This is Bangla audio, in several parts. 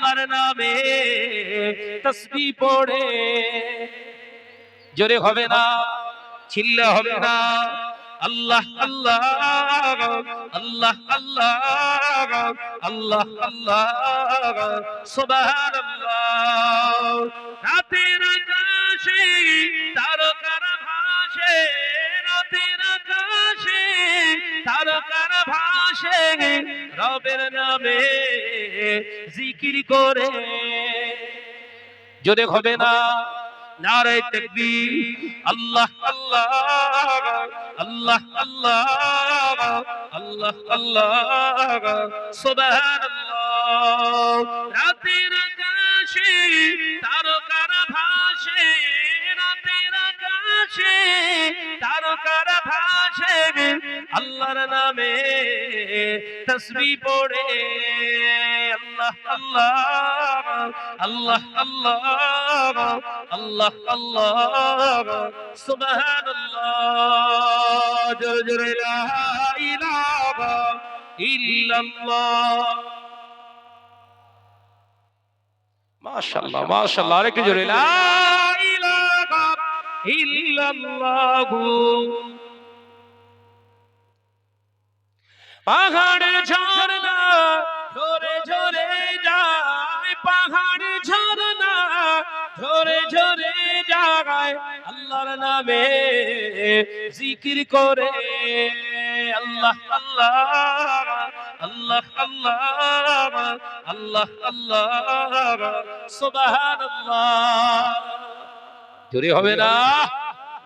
আল্লাহর নামে তাসবিহ পড়ে। জোরে হবে না, চিল্লা হবে না। আল্লাহ আল্লাহ আল্লাহ আল্লাহ আল্লাহ আল্লাহ সুবহানাল্লাহ। রাতের আকাশে তারকারা ভাসে, রাতের আকাশে তারকারা ভাসে, রবের নামে জিকির করে। জোরে হবে না, নারে তাকবীর। আল্লাহ আল্লাহ আল্লাহ আল্লাহ আল্লাহ আল্লাহ সুবহানাল্লাহ। রাতের আকাশে তারকারা ভাসে, রাতের আকাশে তারকারা ভাসে, আল্লাহর নামে তাসবিহ পড়ে। আল্লাহ আল্লাহ আল্লাহ আল্লাহ আল্লাহ আল্লাহ সুবহানাল্লাহ। জোরে জোরে লা ইলাহা ইল্লাল্লাহ। মাশাআল্লাহ মাশাআল্লাহ, আরেকটু জোরে লা ইলাহা ইল্লাল্লাহ। পাহাড়ের ঝর্ণা ঝরে ঝরে যায়, পাহাড়ের ঝর্ণা ঝরে ঝরে যায়, আল্লাহর নামে জিকির করে। আল্লাহ আল্লাহ আল্লাহ আল্লাহ আল্লাহ আল্লাহ সুবহানাল্লাহ। জোরে হবে না,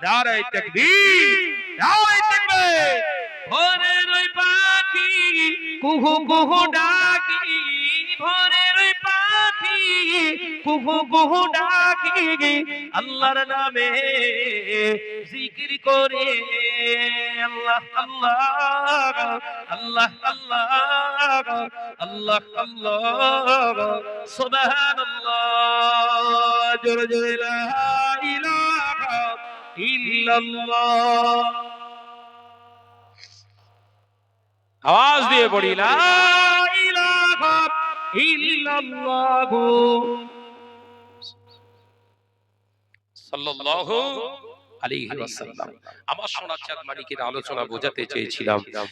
নারে তাকবীর, নারে তাকবীর। ভোরের ওই পাখি কুহু কুহু ডাকি, ভোরের ওই পাখি কুহু কুহু ডাকি, আল্লাহর নামে জিকির করে। আল্লাহ আল্লাহ আল্লাহ আল্লাহ আল্লাহ আল্লাহ সুবহানাল্লাহ। জোরে জোরে লা ইলাহা ইল্লাল্লাহ। আওয়াজ দিয়ে পড়ি লা ইলাহা ইল্লাল্লাহ সাল্লাল্লাহু আলাইহি ওয়াসাল্লাম। আমার সোনার চাঁদ মানিকের আলোচনা বোঝাতে চেয়েছিলাম